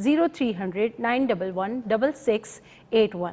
0300-911-6681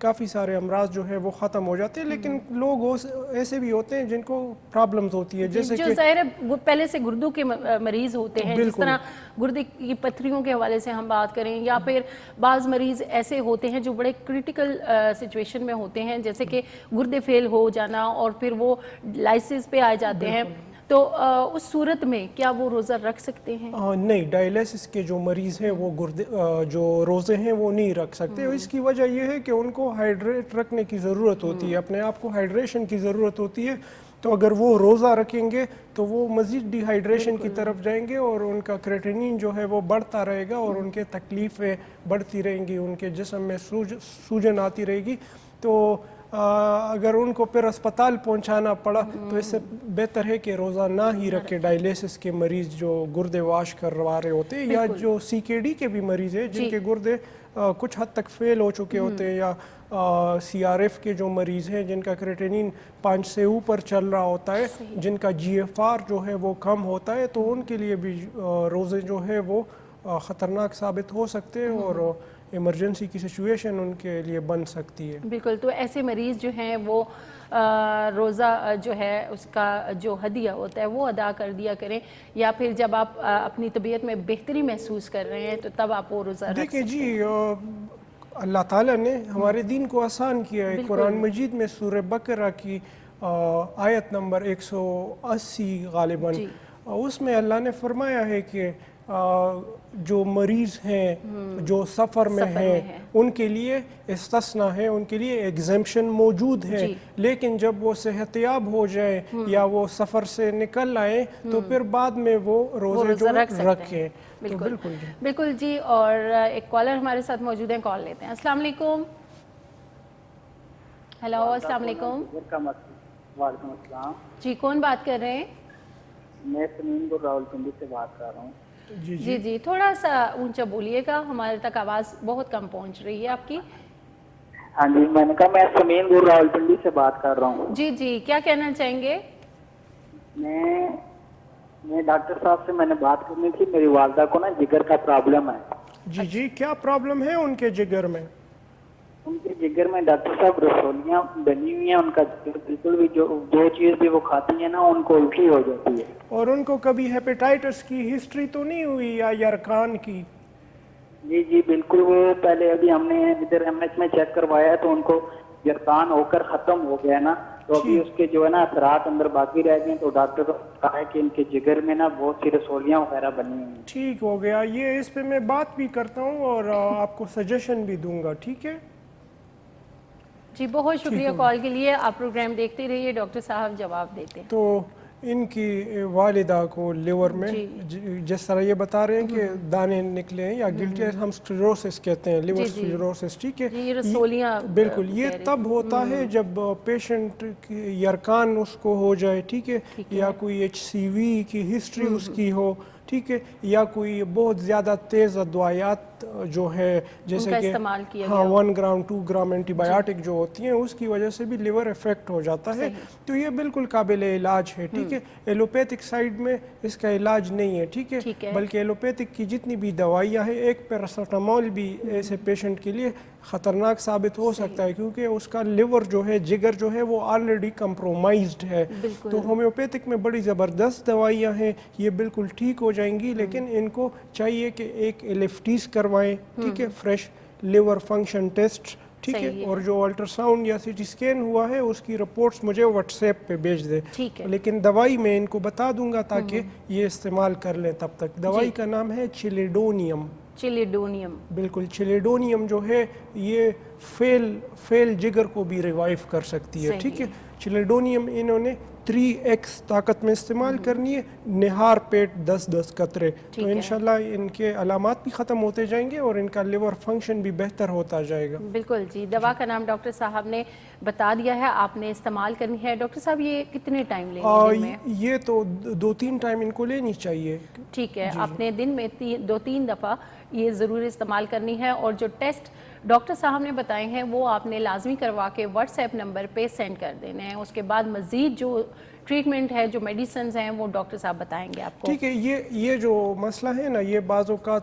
کافی سارے امراض جو ہے وہ ختم ہو جاتے ہیں. لیکن لوگ ایسے بھی ہوتے ہیں جن کو پرابلمز ہوتی ہے, جیسے جو ظاہر ہے پہلے سے گردوں کے مریض ہوتے ہیں, جس طرح گردے کی پتھریوں کے حوالے سے ہم بات کریں, یا پھر بعض مریض ایسے ہوتے ہیں جو بڑے کرٹیکل سچویشن میں ہوتے ہیں, جیسے کہ گردے فیل ہو جانا اور پھر وہ لائسس پہ آ جاتے ہیں, تو اس صورت میں کیا وہ روزہ رکھ سکتے ہیں؟ نہیں, ڈائلیسس کے جو مریض ہیں وہ جو روزے ہیں وہ نہیں رکھ سکتے. اس کی وجہ یہ ہے کہ ان کو ہائیڈریٹ رکھنے کی ضرورت ہوتی ہے, اپنے آپ کو ہائیڈریشن کی ضرورت ہوتی ہے. تو اگر وہ روزہ رکھیں گے تو وہ مزید ڈی ہائیڈریشن کی طرف جائیں گے اور ان کا کریٹینین جو ہے وہ بڑھتا رہے گا اور ان کے تکلیفیں بڑھتی رہیں گی, ان کے جسم میں سوجن آتی رہے گی. تو اگر ان کو پھر اسپتال پہنچانا پڑا تو اس سے بہتر ہے کہ روزہ نہ ہی رکھے ڈائلیسس کے مریض جو گردے واش کروا رہے ہوتے ہیں, یا جو سی کے ڈی کے بھی مریض ہیں جن کے گردے کچھ حد تک فیل ہو چکے ہوتے ہیں, یا سی آر ایف کے جو مریض ہیں جن کا کریٹینین 5 سے اوپر چل رہا ہوتا ہے, جن کا جی ایف آر جو ہے وہ کم ہوتا ہے, تو ان کے لیے بھی روزے جو ہے وہ خطرناک ثابت ہو سکتے ہیں اور ایمرجنسی کی سچویشن ان کے لیے بن سکتی ہے. بالکل, تو ایسے مریض جو ہیں وہ روزہ جو ہے اس کا جو ہدیہ ہوتا ہے وہ ادا کر دیا کریں, یا پھر جب آپ اپنی طبیعت میں بہتری محسوس کر رہے ہیں تو تب آپ وہ روزہ رکھ سکتے ہیں. دیکھیں جی, اللہ تعالیٰ نے ہمارے دین کو آسان کیا ہے. قرآن مجید میں سورہ بقرہ کی آیت نمبر 180 غالباً, اس میں اللہ نے فرمایا ہے کہ جو مریض ہیں جو سفر میں ہیں ان کے لیے استثناء ہے, ان کے لیے ایگزمپشن موجود ہے, لیکن جب وہ صحت یاب ہو جائیں یا وہ سفر سے نکل آئیں تو پھر بعد میں وہ روزے جو رکھیں. بالکل جی. اور ایک کالر ہمارے ساتھ موجود ہیں, کال لیتے ہیں. السلام علیکم. ہیلو, السلام علیکم. وعلیکم السلام جی, کون بات کر رہے ہیں؟ میں سمین گل راولپنڈی سے بات کر رہا ہوں. جی, تھوڑا سا اونچا بولیے گا, ہمارے تک آواز بہت کم پہنچ رہی ہے آپ کی. ہاں جی, میں نے کہا میں سمین گل راولپنڈی سے بات کر رہا ہوں. جی, کیا کہنا چاہیں گے؟ میں ڈاکٹر صاحب سے میں نے بات کرنی تھی. میری والدہ کو نا جگر کا پرابلم ہے. جی, کیا پرابلم ہے ان کے جگر میں؟ ان کے جگر میں ڈاکٹر صاحب رسولیاں بنی ہوئی ہیں, ان کا جگر بالکل بھی جو چیز بھی وہ کھاتی ہیں نا ان کو الٹی ہو جاتی ہے. اور ان کو کبھی ہیپیٹائٹس کی ہسٹری تو نہیں ہوئی یا یرقان کی؟ جی بالکل, وہ پہلے ابھی ہم نے ادھر ایم ایچ میں چیک کروایا تو ان کو یرقان ہو کر ختم ہو گیا نا, تو ابھی اس کے جو ہے نا اثرات اندر باقی رہ گئے, تو ڈاکٹر نے کہا ہے کہ ان کے جگر میں نا بہت سی رسولیاں وغیرہ بنی ہوئی ہیں. ٹھیک ہو گیا, یہ اس پہ میں بات بھی کرتا ہوں اور آپ کو سجیشن بھی دوں گا. ٹھیک ہے جی, بہت شکریہ کال کے لیے. آپ پروگرام دیکھتے رہیے, ڈاکٹر صاحب جواب دیتے ہیں. تو ان کی والدہ کو لیور میں جس طرح یہ بتا رہے ہیں کہ دانے نکلے ہیں یا گلٹی, ہم سکلیروسس کہتے ہیں, لیور سکلیروسس. ٹھیک ہے, بالکل, یہ تب ہوتا ہے جب پیشنٹ کی یرقان اس کو ہو جائے. ٹھیک ہے, یا کوئی ایچ سی وی کی ہسٹری اس کی ہو. ٹھیک ہے, یا کوئی بہت زیادہ تیز ادویات جو ہے جیسے کہ 1 گرام 2 گرام اینٹی بایوٹک جو ہوتی ہیں اس کی وجہ سے بھی لیور افیکٹ ہو جاتا ہے. تو یہ بالکل قابل علاج ہے. ٹھیک ہے, ایلوپیتھک سائیڈ میں اس کا علاج نہیں ہے. ٹھیک ہے, بلکہ ایلوپیتھک کی جتنی بھی دوائیاں ہیں, ایک پیراسیٹامول بھی ایسے پیشنٹ کے لیے خطرناک ثابت ہو سکتا ہے, کیونکہ اس کا لیور جو ہے, جگر جو ہے وہ آلریڈی کمپرومائزڈ ہے. تو ہومیوپیتھک میں بڑی زبردست دوائیاں ہیں, یہ بالکل ٹھیک ہو جائیں گی, لیکن ان کو چاہیے کہ ایک ایلفٹیز کروائیں. ٹھیک ہے, فریش لیور فنکشن ٹیسٹ. ٹھیک ہے, اور جو الٹرا ساؤنڈ یا سی ٹی اسکین ہوا ہے اس کی رپورٹس مجھے واٹس ایپ پہ بھیج دیں. لیکن دوائی میں ان کو بتا دوں گا تاکہ یہ استعمال کر لیں. تب تک دوائی کا نام ہے چلیڈونیم. بالکل, چلیڈونیم جو ہے یہ فیل جگر کو بھی ریوائیو کر سکتی ہے. ٹھیک ہے, چلیڈونیم انہوں نے 3x طاقت میں استعمال کرنی ہے, نہار پیٹ 10 قطرے. تو انشاءاللہ ان کے علامات بھی ختم ہوتے جائیں گے اور ان کا لیور فنکشن بھی بہتر ہوتا جائے گا. بالکل جی, دوا کا نام ڈاکٹر صاحب نے بتا دیا ہے, آپ نے استعمال کرنی ہے. ڈاکٹر صاحب یہ کتنے ٹائم لینی ہے؟ یہ تو 2-3 ٹائم ان کو لینی چاہیے. ٹھیک ہے, آپ نے دن میں 2-3 دفعہ یہ ضرور استعمال کرنی ہے. اور جو ٹیسٹ ڈاکٹر صاحب نے بتائے ہیں وہ آپ نے لازمی کروا کے واٹس ایپ نمبر پہ سینڈ کر دینے ہیں. اس کے بعد مزید جو ٹریٹمنٹ ہے, جو میڈیسنز ہیں وہ ڈاکٹر صاحب بتائیں گے آپ کو. ٹھیک ہے, یہ جو مسئلہ ہے نا, یہ بعض اوقات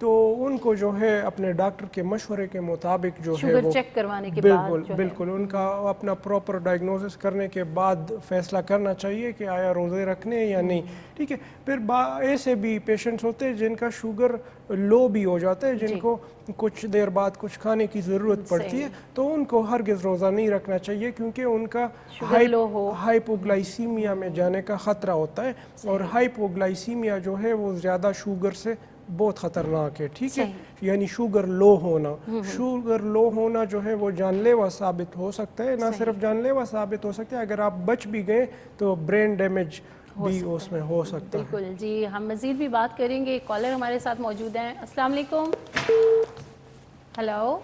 تو ان کو جو ہے اپنے ڈاکٹر کے مشورے کے مطابق جو ہے شوگر وہ چیک کروانے کے بعد بالکل بالکل ان کا اپنا پراپر ڈائگنوسس کرنے کے بعد فیصلہ کرنا چاہیے کہ آیا روزے رکھنے یا نہیں. ٹھیک ہے. پھر ایسے بھی پیشنٹس ہوتے ہیں جن کا شوگر لو بھی ہو جاتا ہے, جن کو کچھ دیر بعد کچھ کھانے کی ضرورت پڑتی ہے, تو ان کو ہرگز روزہ نہیں رکھنا چاہیے کیونکہ ان کا ہائپوگلائسیمیا میں جانے کا خطرہ ہوتا ہے, اور ہائپوگلائسیمیا جو ہے وہ زیادہ شوگر سے بہت خطرناک ہے. ٹھیک ہے. یعنی شوگر لو ہونا جو ہے وہ جان لیوا ثابت ہو سکتا ہے. نہ صرف جان لیوا ثابت ہو سکتا ہے, اگر آپ بچ بھی گئے تو برین ڈیمیج بھی اس میں ہو سکتا ہے. بالکل جی, ہم مزید بھی بات کریں گے. کالر ہمارے ساتھ موجود ہیں. السلام علیکم. ہیلو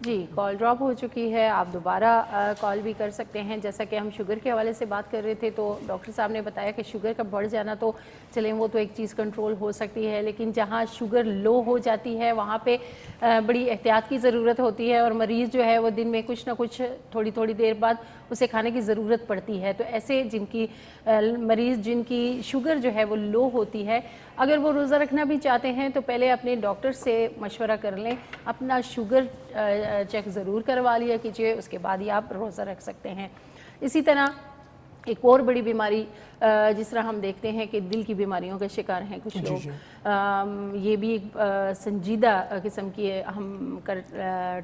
جی, کال ڈراپ ہو چکی ہے. آپ دوبارہ کال بھی کر سکتے ہیں. جیسا کہ ہم شوگر کے حوالے سے بات کر رہے تھے تو ڈاکٹر صاحب نے بتایا کہ شوگر کا بڑھ جانا تو چلیں وہ تو ایک چیز کنٹرول ہو سکتی ہے, لیکن جہاں شوگر لو ہو جاتی ہے وہاں پہ بڑی احتیاط کی ضرورت ہوتی ہے, اور مریض جو ہے وہ دن میں کچھ نہ کچھ تھوڑی دیر بعد اسے کھانے کی ضرورت پڑتی ہے. تو ایسے مریض جن کی شوگر جو ہے وہ لو ہوتی ہے, اگر وہ روزہ رکھنا بھی چاہتے ہیں تو پہلے اپنے ڈاکٹر سے مشورہ کر لیں, اپنا شوگر چیک ضرور کروا لیا کیجیے, اس کے بعد ہی آپ روزہ رکھ سکتے ہیں. اسی طرح ایک اور بڑی بیماری جس طرح ہم دیکھتے ہیں کہ دل کی بیماریوں کا شکار ہیں کچھ لوگ, یہ بھی ایک سنجیدہ قسم کی ہم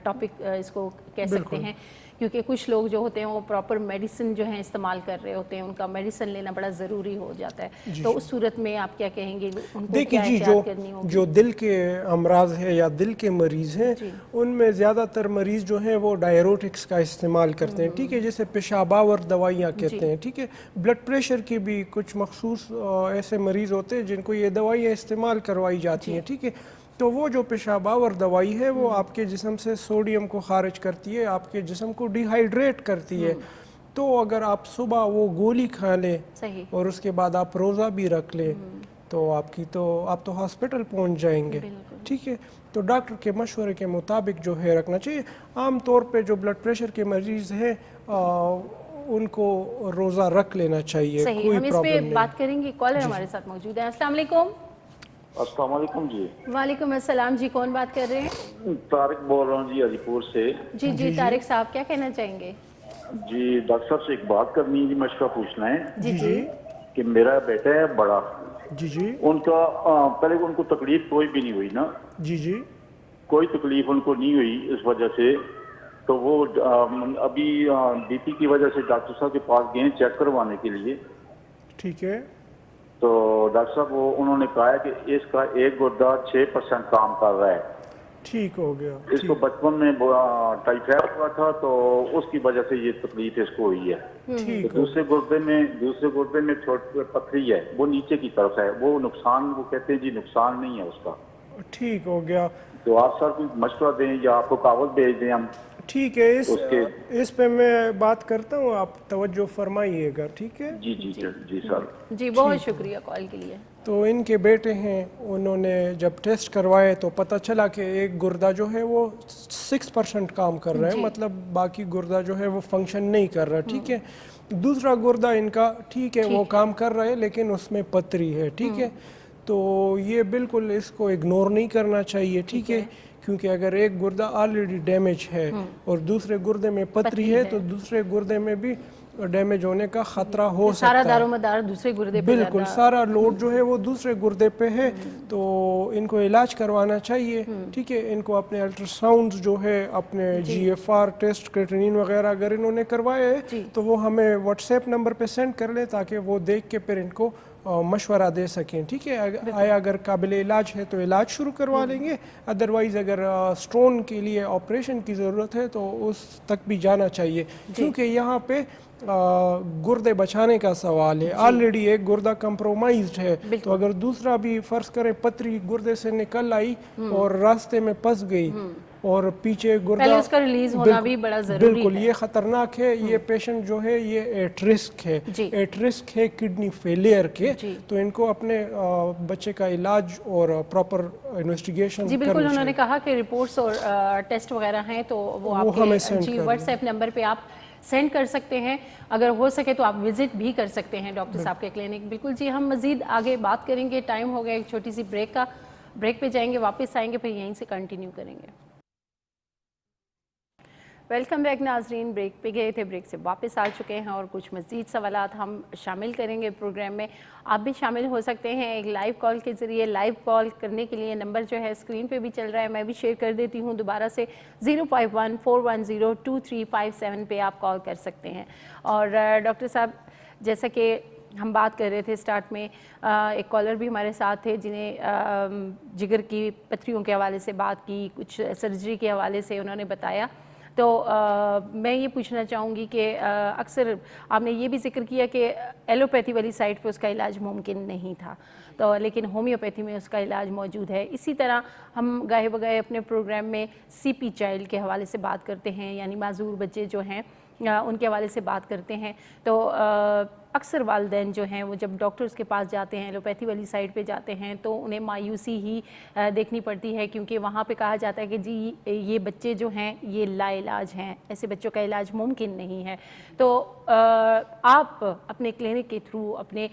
ٹاپک اس کو کہہ سکتے ہیں, کیونکہ کچھ لوگ جو ہوتے ہیں وہ پراپر میڈیسن جو ہیں استعمال کر رہے ہوتے ہیں, ان کا میڈیسن لینا بڑا ضروری ہو جاتا ہے. تو اس صورت میں آپ کیا کہیں گے, ان کو کیا احتیاط کرنی ہوگی؟ جو دل کے امراض ہے یا دل کے مریض ہیں ان میں زیادہ تر مریض جو ہیں وہ ڈائیوریٹکس کا استعمال کرتے ہیں. ٹھیک ہے, جیسے پیشاب آور دوائیاں کہتے ہیں. ٹھیک ہے. بلڈ پریشر کی بھی کچھ مخصوص ایسے مریض ہوتے ہیں جن کو یہ دوائیاں استعمال کروائی جاتی ہیں. ٹھیک ہے. تو وہ جو پیشاب آور دوائی ہے وہ آپ کے جسم سے سوڈیم کو خارج کرتی ہے, آپ کے جسم کو ڈی ہائیڈریٹ کرتی ہے. تو اگر آپ صبح وہ گولی کھا لیں اور اس کے بعد آپ روزہ بھی رکھ لیں تو آپ تو ہاسپٹل پہنچ جائیں گے. ٹھیک ہے. تو ڈاکٹر کے مشورے کے مطابق جو ہے رکھنا چاہیے. عام طور پہ جو بلڈ پریشر کے مریض ہیں ان کو روزہ رکھ لینا چاہیے. صحیح, ہم اس پہ بات کریں گے. کالر ہمارے ساتھ موجود ہیں. السلام علیکم. السلام علیکم جی. وعلیکم السلام جی, کون بات کر رہے ہیں؟ طارق بول رہا ہوں جی, علی پور سے. جی طارق صاحب, کیا کہنا چاہیں گے؟ جی ڈاکٹر صاحب سے ایک بات کرنی ہے جی, مشورہ پوچھنا ہے. جی کہ میرا بیٹا ہے بڑا, جی ان کا پہلے ان کو تکلیف کوئی بھی نہیں ہوئی نا, جی کوئی تکلیف ان کو نہیں ہوئی اس وجہ سے, تو وہ ابھی بی پی کی وجہ سے ڈاکٹر صاحب کے پاس گئے چیک کروانے کے لیے. ٹھیک ہے. تو ڈاکٹر صاحب انہوں نے کہا ہے کہ اس کا ایک گردہ 6% کام کر رہا ہے. ٹھیک ہو گیا. اس کو بچپن میں ٹائیفائڈ ہوا تھا تو اس کی وجہ سے یہ تکلیف اس کو ہوئی ہے. دوسرے گردے میں چھوٹی پتھری ہے, وہ نیچے کی طرف ہے, وہ نقصان, وہ کہتے ہیں جی نقصان نہیں ہے اس کا. ٹھیک ہو گیا. تو آپ سر کوئی مشورہ دیں یا آپ کو کاغذ بھیج دیں ہم. ٹھیک ہے, اس پہ میں بات کرتا ہوں, آپ توجہ فرمائیے گا. ٹھیک ہے. جی سر. جی بہت شکریہ کال کے لیے. تو ان کے بیٹے ہیں, انہوں نے جب ٹیسٹ کروائے تو پتہ چلا کہ ایک گردہ جو ہے وہ 6% کام کر رہا ہے, مطلب باقی گردہ جو ہے وہ فنکشن نہیں کر رہا. ٹھیک ہے. دوسرا گردہ ان کا ٹھیک ہے وہ کام کر رہا ہے لیکن اس میں پتھری ہے. ٹھیک ہے. تو یہ بالکل اس کو اگنور نہیں کرنا چاہیے. ٹھیک ہے. کیونکہ اگر ایک گردہ آلریڈی ڈیمیج ہے اور دوسرے گردے میں پتھری ہے تو دوسرے گردے میں بھی ڈیمیج ہونے کا خطرہ ہو سکتا ہے. سارا دار و مدار دوسرے گردے پہ, بالکل سارا لوڈ جو ہے وہ دوسرے گردے پہ ہے. تو ان کو علاج کروانا چاہیے. ٹھیک ہے. ان کو اپنے الٹرا ساؤنڈ جو ہے, اپنے GFR ٹیسٹ, کریٹینین وغیرہ اگر انہوں نے کروائے تو وہ ہمیں واٹس ایپ نمبر پہ سینڈ کر لیں تاکہ وہ دیکھ کے پھر ان کو مشورہ دے سکیں. ٹھیک ہے. آیا اگر قابل علاج ہے تو علاج شروع کروا لیں گے, ادروائز اگر سٹون کے لیے آپریشن کی ضرورت ہے تو اس تک بھی جانا چاہیے. کیونکہ یہاں پہ گردے بچانے کا سوال ہے. آلریڈی ایک گردہ کمپرومائزڈ ہے, تو اگر دوسرا بھی فرض کریں پتھری گردے سے نکل آئی اور راستے میں پھنس گئی اور پیچھے گردہ, پہلے اس کا ریلیز ہونا بھی بڑا ضروری ہے. بالکل یہ خطرناک ہے. یہ پیشنٹ جو ہے یہ ایٹ رسک ہے, ایٹ رسک ہے کڈنی فیلئر کے. تو ان کو اپنے بچے کا علاج اور پراپر انویسٹیگیشن. جی بالکل, انہوں نے کہا کہ رپورٹس اور ٹیسٹ وغیرہ ہیں تو وہ آپ کے واٹس ایپ نمبر پہ آپ سینڈ کر سکتے ہیں. اگر ہو سکے تو آپ وزٹ بھی کر سکتے ہیں ڈاکٹر صاحب کے کلینک. بالکل جی, ہم مزید آگے بات کریں گے. ٹائم ہو گیا ایک چھوٹی سی بریک کا. بریک پہ جائیں گے, واپس آئیں گے, پھر یہیں سے کنٹینیو کریں گے. ویلکم بیک ناظرین. بریک پہ گئے تھے, بریک سے واپس آ چکے ہیں اور کچھ مزید سوالات ہم شامل کریں گے پروگرام میں. آپ بھی شامل ہو سکتے ہیں ایک لائیو کال کے ذریعے. لائیو کال کرنے کے لیے نمبر جو ہے اسکرین پہ بھی چل رہا ہے, میں بھی شیئر کر دیتی ہوں دوبارہ سے. 051-410-2357 پہ آپ کال کر سکتے ہیں. اور ڈاکٹر صاحب, جیسا کہ ہم بات کر رہے تھے سٹارٹ میں, ایک کالر بھی ہمارے ساتھ تھے جنہیں جگر کی پتھریوں کے حوالے سے بات کی, کچھ سرجری کے حوالے سے انہوں نے بتایا. تو میں یہ پوچھنا چاہوں گی کہ اکثر آپ نے یہ بھی ذکر کیا کہ ایلوپیتھی والی سائٹ پہ اس کا علاج ممکن نہیں تھا, تو لیکن ہومیوپیتھی میں اس کا علاج موجود ہے. اسی طرح ہم گاہے بگاہے اپنے پروگرام میں سی پی چائلڈ کے حوالے سے بات کرتے ہیں, یعنی معذور بچے جو ہیں ان کے حوالے سے بات کرتے ہیں. تو اکثر والدین جو ہیں وہ جب ڈاکٹرز کے پاس جاتے ہیں, ایلوپیتھی والی سائٹ پہ جاتے ہیں, تو انہیں مایوسی ہی دیکھنی پڑتی ہے, کیونکہ وہاں پہ کہا جاتا ہے کہ جی یہ بچے جو ہیں یہ لا علاج ہیں, ایسے بچوں کا علاج ممکن نہیں ہے. تو آپ اپنے کلینک کے تھرو اپنے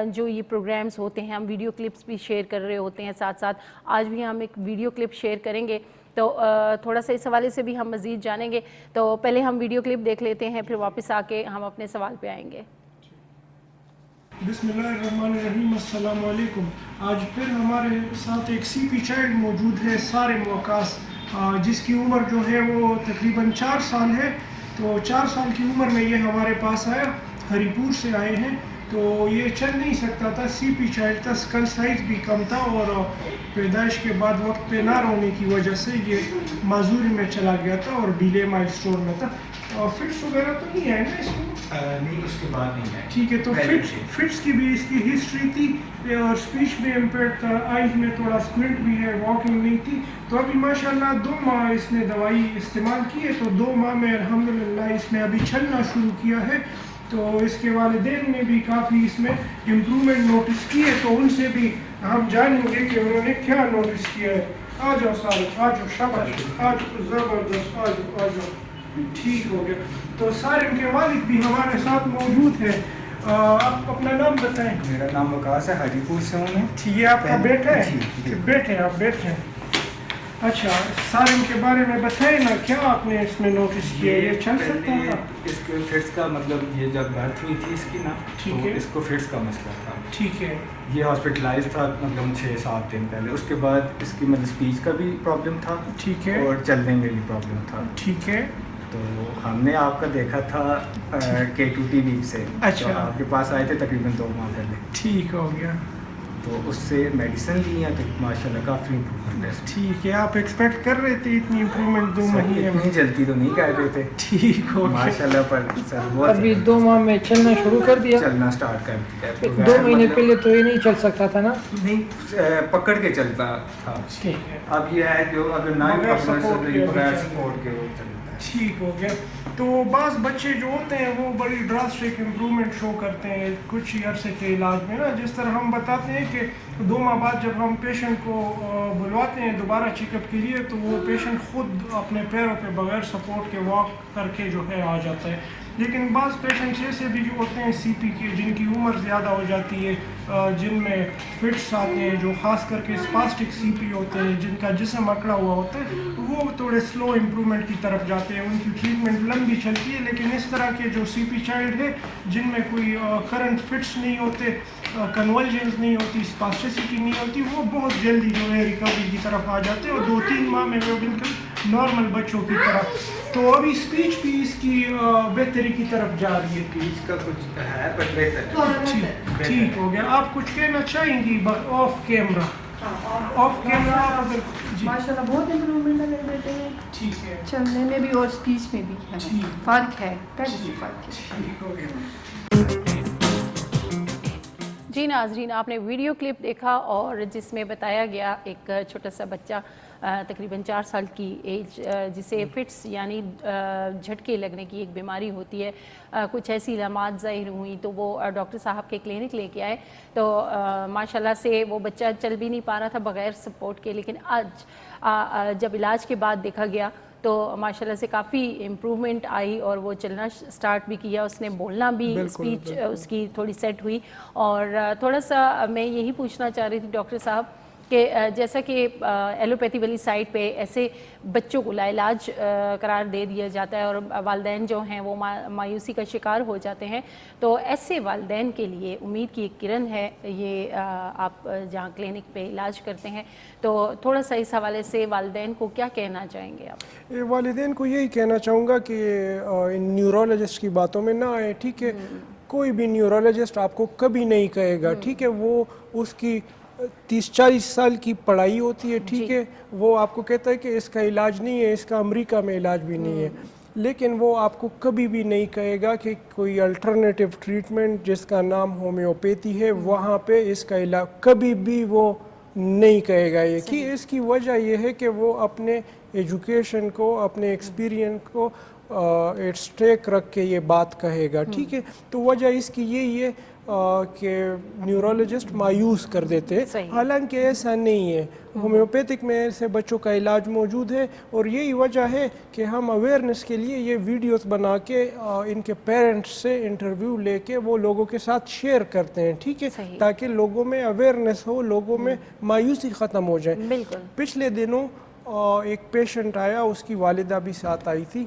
جو یہ پروگرامز ہوتے ہیں, ہم ویڈیو کلپس بھی شیئر کر رہے ہوتے ہیں ساتھ ساتھ, آج بھی ہم ایک ویڈیو کلپ شیئر کریں گے, تو تھوڑا سا اس حوالے سے بھی ہم مزید جانیں گے. تو پہلے ہم ویڈیو کلپ دیکھ لیتے ہیں, پھر واپس آ کے ہم اپنے سوال پہ آئیں گے. بسم اللہ الرحمن الرحیم. السلام علیکم. آج پھر ہمارے ساتھ ایک سی پی چائلڈ موجود ہے, سارے موقاس, جس کی عمر جو ہے وہ تقریباً 4 سال ہے. تو 4 سال کی عمر میں یہ ہمارے پاس آیا, ہری پور سے آئے ہیں. تو یہ چل نہیں سکتا تھا, سی پی چائلڈ تھا, اسکل سائز بھی کم تھا, اور پیدائش کے بعد وقت پہ نہ رونے کی وجہ سے یہ معذوری میں چلا گیا تھا اور ڈیلے مائل اسٹون میں تھا. فٹس وغیرہ تو نہیں ہے نا اس کو؟ نہیں, اس کے بعد نہیں ہے. ٹھیک ہے. تو فٹس کی بھی اس کی ہسٹری تھی, اور اسپیچ بھی امپیئرڈ تھا, آئیز میں تھوڑا اسکوینٹ بھی ہے, واکنگ نہیں تھی. تو ابھی ماشاءاللہ 2 ماہ اس نے دوائی استعمال کی ہے, تو 2 ماہ میں الحمدللہ اس نے ابھی چلنا شروع کیا ہے. تو اس کے والدین نے بھی کافی اس میں امپرومنٹ نوٹس کی ہے, تو ان سے بھی ہم جانیں گے کہ انہوں نے کیا نوٹس کیا ہے. آ جاؤ سارے, آ جاؤ, شاباش, آ جاؤ, زبردست, آ جاؤ, آ جاؤ. ٹھیک ہو گیا. تو سارم کے والد بھی ہمارے ساتھ موجود ہیں. آپ اپنا نام بتائیں. میرا نام وقاص ہے, حاجی پور سے ہوں میں. ٹھیک ہے. آپ کا بیٹا ہے؟ بیٹھے, آپ بیٹھے. اچھا, سارم کے بارے میں بتائیں نا, کیا آپ نے اس میں نوٹس کیا؟ یہ چل سکتا تھا؟ اس کے فٹس کا مطلب, یہ جب برتھ ہوئی تھی اس کی نا, تو اس کو فٹس کا مسئلہ تھا. ٹھیک ہے. یہ ہاسپٹلائز تھا مطلب 6-7 دن پہلے. اس کے بعد اس کی مطلب اسپیچ کا بھی پرابلم تھا. ٹھیک ہے. اور چلنے میں بھی پرابلم تھا. ٹھیک ہے. تو ہم نے آپ کا دیکھا تھا K2TV سے. اچھا. آپ کے پاس آئے تھے تقریباً 2 ماہ پہلے. ٹھیک ہو گیا. تو اس سے میڈیسن لی ہیں, تو ماشاءاللہ کافی امپرومنٹ ہے. ٹھیک ہے. آپ ایکسپیکٹ کر رہے تھے اتنی امپرومنٹ 2 مہینے میں؟ اتنی جلدی تو نہیں کر رہے تھے. ٹھیک ہو گیا ماشاءاللہ. پر سر بہت ابھی 2 ماہ میں چلنا شروع کر دیا. چلنا سٹارٹ کر دیا. 2 مہینے پہلے تو یہ نہیں چل سکتا تھا نا. نہیں, پکڑ کے چلتا تھا. ٹھیک ہے. اب یہ ہے جو اگر نہ بغیر سپورٹ کے وہ چلتا ہے. ٹھیک ہو گیا. تو بعض بچے جو ہوتے ہیں وہ بڑی ڈراسٹک امپرومنٹ شو کرتے ہیں کچھ ہی عرصے کے علاج میں نا. جس طرح ہم بتاتے ہیں کہ 2 ماہ بعد جب ہم پیشنٹ کو بلواتے ہیں دوبارہ چیک اپ کے لیے, تو وہ پیشنٹ خود اپنے پیروں پہ بغیر سپورٹ کے واک کر کے جو ہے آ جاتا ہے. لیکن بعض پیشنٹس ایسے بھی جو ہوتے ہیں سی پی کے, جن کی عمر زیادہ ہو جاتی ہے, جن میں فٹس آتے ہیں, جو خاص کر کے اسپاسٹک سی پی ہوتے ہیں, جن کا جسم اکڑا ہوا ہوتا ہے, وہ تھوڑے سلو امپرومنٹ کی طرف جاتے ہیں. ان کی ٹریٹمنٹ لمبی چلتی ہے. لیکن اس طرح کے جو سی پی چائلڈ ہے, جن میں کوئی کرنٹ فٹس نہیں ہوتے, کنولجنز نہیں ہوتی, اسپاسٹسٹی نہیں ہوتی, وہ بہت جلدی جو ہے ریکوری کی طرف آ جاتے ہیں, اور 2-3 ماہ میں وہ بالکل نارمل بچوں کی طرح. تو ابھی اسپیچ بھی اس کی بہتری کی طرف جا رہی ہے. اسپیچ کا کچھ ہے پر بہتر. ٹھیک ہو گیا. آپ کچھ کہنا چاہیں گی آف کیمرہ؟ آف کیمرہ ماشاءاللہ بہت امپرومنٹ ہے میرے بیٹے میں. ٹھیک ہے. چلنے میں بھی اور اسپیچ میں بھی فرق ہے, فرق ہے. ٹھیک ہو گیا. جی ناظرین, آپ نے ویڈیو کلپ دیکھا اور جس میں بتایا گیا ایک چھوٹا سا بچہ تقریباً 4 سال کی ایج, جسے فٹس یعنی جھٹکے لگنے کی ایک بیماری ہوتی ہے, کچھ ایسی علامات ظاہر ہوئیں تو وہ ڈاکٹر صاحب کے کلینک لے کے آئے. تو ماشاءاللہ سے وہ بچہ چل بھی نہیں پا رہا تھا بغیر سپورٹ کے, لیکن آج جب علاج کے بعد دیکھا گیا تو ماشاءاللہ سے کافی امپرومنٹ آئی اور وہ چلنا سٹارٹ بھی کیا, اس نے بولنا بھی, اسپیچ اس کی تھوڑی سیٹ ہوئی. اور تھوڑا سا میں یہی پوچھنا چاہ رہی تھی ڈاکٹر صاحب کہ جیسا کہ ایلوپیتھی والی سائٹ پہ ایسے بچوں کو لاعلاج قرار دے دیا جاتا ہے اور والدین جو ہیں وہ مایوسی کا شکار ہو جاتے ہیں, تو ایسے والدین کے لیے امید کی ایک کرن ہے یہ آپ جہاں کلینک پہ علاج کرتے ہیں, تو تھوڑا سا اس حوالے سے والدین کو کیا کہنا چاہیں گے آپ؟ والدین کو یہی کہنا چاہوں گا کہ ان نیورولوجسٹ کی باتوں میں نہ آئے, ٹھیک ہے. کوئی بھی نیورولوجسٹ آپ کو کبھی نہیں کہے گا, ٹھیک ہے, وہ اس کی 30-40 سال کی پڑھائی ہوتی ہے, ٹھیک ہے, وہ آپ کو کہتا ہے کہ اس کا علاج نہیں ہے, اس کا امریکہ میں علاج بھی نہیں ہے, لیکن وہ آپ کو کبھی بھی نہیں کہے گا کہ کوئی الٹرنیٹیو ٹریٹمنٹ جس کا نام ہومیوپیتھی ہے وہاں پہ اس کا علاج, کبھی بھی وہ نہیں کہے گا. یہ کہ اس کی وجہ یہ ہے کہ وہ اپنے ایجوکیشن کو, اپنے ایکسپیرینس کو ایٹ سٹیک رکھ کے یہ بات کہے گا, ٹھیک ہے. تو وجہ اس کی یہی ہے کہ نیورولوجسٹ مایوس کر دیتے, حالانکہ ایسا نہیں ہے. ہومیوپیتھک میں ایسے بچوں کا علاج موجود ہے, اور یہی وجہ ہے کہ ہم اویئرنیس کے لیے یہ ویڈیوز بنا کے ان کے پیرنٹس سے انٹرویو لے کے وہ لوگوں کے ساتھ شیئر کرتے ہیں, ٹھیک ہے, تاکہ لوگوں میں اویئرنیس ہو, لوگوں میں مایوسی ختم ہو جائے. پچھلے دنوں ایک پیشنٹ آیا, اس کی والدہ بھی ساتھ آئی تھی.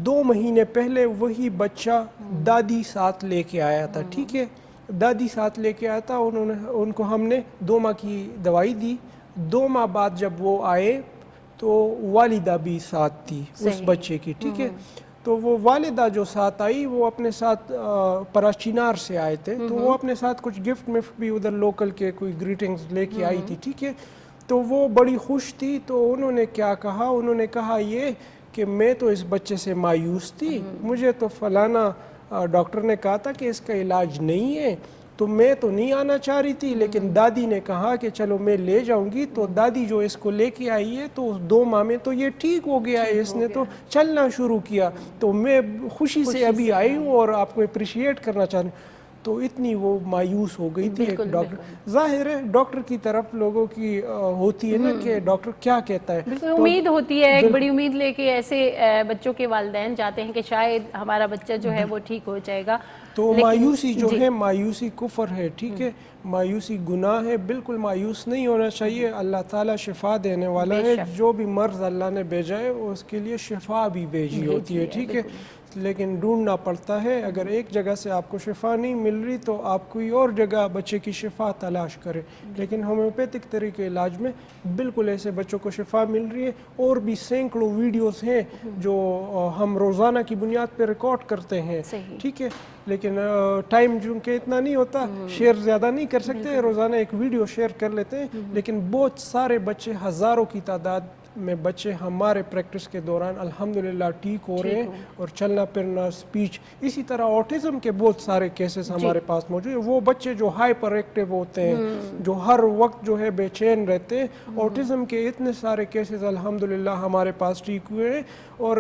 2 مہینے پہلے وہی بچہ دادی ساتھ لے کے آیا تھا, ٹھیک ہے, دادی ساتھ لے کے آیا تھا. ان کو ہم نے 2 ماہ کی دوائی دی. 2 ماہ بعد جب وہ آئے تو والدہ بھی ساتھ تھی اس بچے کی, ٹھیک ہے. تو وہ والدہ جو ساتھ آئی وہ اپنے ساتھ پراچینار سے آئے تھے, تو وہ اپنے ساتھ کچھ گفٹ بھی ادھر لوکل کے کوئی گریٹنگز لے کے آئی تھی, ٹھیک ہے. تو وہ بڑی خوش تھی. تو انہوں نے کیا کہا, انہوں نے کہا یہ کہ میں تو اس بچے سے مایوس تھی, مجھے تو فلانا ڈاکٹر نے کہا تھا کہ اس کا علاج نہیں ہے, تو میں تو نہیں آنا چاہ رہی تھی, لیکن دادی نے کہا کہ چلو میں لے جاؤں گی. تو دادی جو اس کو لے کے آئی ہے تو اس 2 ماہ میں تو یہ ٹھیک ہو گیا ہے, اس نے تو چلنا شروع کیا. تو میں خوشی سے ابھی آئی ہوں اور آپ کو اپریشیٹ کرنا چاہتی ہوں. تو اتنی وہ مایوس ہو گئی تھی ایک ڈاکٹر. ظاہر ہے ڈاکٹر کی طرف لوگوں کی ہوتی ہے نا کہ ڈاکٹر کیا کہتا ہے, بالکل امید ہوتی ہے, ایک بڑی امید لے کے ایسے بچوں کے والدین جاتے ہیں کہ شاید ہمارا بچہ جو ہے وہ ٹھیک ہو جائے گا. تو مایوسی جو ہے, مایوسی کفر ہے, ٹھیک ہے, مایوسی گناہ ہے, بالکل مایوس نہیں ہونا چاہیے. اللہ تعالیٰ شفا دینے والا ہے, جو بھی مرض اللہ نے بھیجا ہے اس کے لیے شفا بھی بھیجی ہوتی ہے, ٹھیک ہے, لیکن ڈھونڈنا پڑتا ہے. اگر ایک جگہ سے آپ کو شفا نہیں مل رہی تو آپ کوئی اور جگہ بچے کی شفا تلاش کریں. لیکن ہومیوپیتھک طریقے علاج میں بالکل ایسے بچوں کو شفا مل رہی ہے. اور بھی سینکڑوں ویڈیوز ہیں جو ہم روزانہ کی بنیاد پہ ریکارڈ کرتے ہیں, ٹھیک ہے, لیکن ٹائم چونکہ اتنا نہیں ہوتا, شیئر زیادہ نہیں کر سکتے, روزانہ ایک ویڈیو شیئر کر لیتے ہیں. لیکن بہت سارے بچے, ہزاروں کی تعداد میں بچے ہمارے پریکٹس کے دوران الحمدللہ ٹھیک ہو رہے ہیں, اور چلنا پھرنا, اسپیچ. اسی طرح آٹزم کے بہت سارے کیسز ہمارے پاس موجود ہیں. وہ بچے جو ہائپر ایکٹیو ہوتے ہیں, جو ہر وقت جو ہے بے چین رہتے ہیں, آٹزم کے اتنے سارے کیسز الحمدللہ ہمارے پاس ٹھیک ہوئے ہیں. اور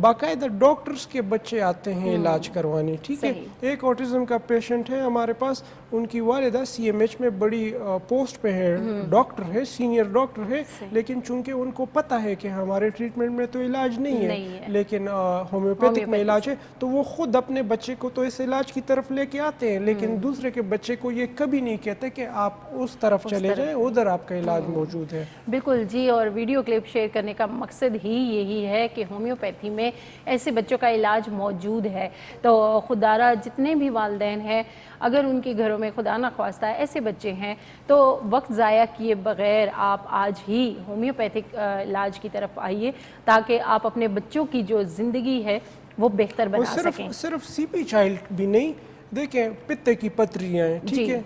باقاعدہ ڈاکٹرز کے بچے آتے ہیں علاج کروانے, ٹھیک ہے. ایک آٹزم کا پیشنٹ ہے ہمارے پاس, ان کی والدہ CMH میں بڑی پوسٹ پہ ہے, ڈاکٹر ہے, سینئر ڈاکٹر ہے, لیکن چونکہ ان کو پتہ ہے کہ ہمارے ٹریٹمنٹ میں تو علاج نہیں ہے, لیکن ہومیوپیتھک میں علاج ہے, تو وہ خود اپنے بچے کو تو اس علاج کی طرف لے کے آتے ہیں, لیکن دوسرے کے بچے کو یہ کبھی نہیں کہتے کہ آپ اس طرف چلے جائیں, ادھر آپ کا علاج موجود ہے. بالکل جی. اور ویڈیو کلپ شیئر کرنے کا مقصد ہی یہی ہے کہ ہومیوپیتھی میں ایسے بچوں کا علاج موجود ہے. تو خدارہ جتنے بھی والدین ہیں, اگر ان کے گھروں میں خدا نخواستہ ایسے بچے ہیں تو وقت ضائع کیے بغیر آپ آج ہی ہومیوپیتھک علاج کی طرف آئیے, تاکہ آپ اپنے بچوں کی جو زندگی ہے وہ بہتر بنا سکیں. صرف CP چائلڈ بھی نہیں, دیکھیں پتے کی پتریاں ہیں, ٹھیک ہے,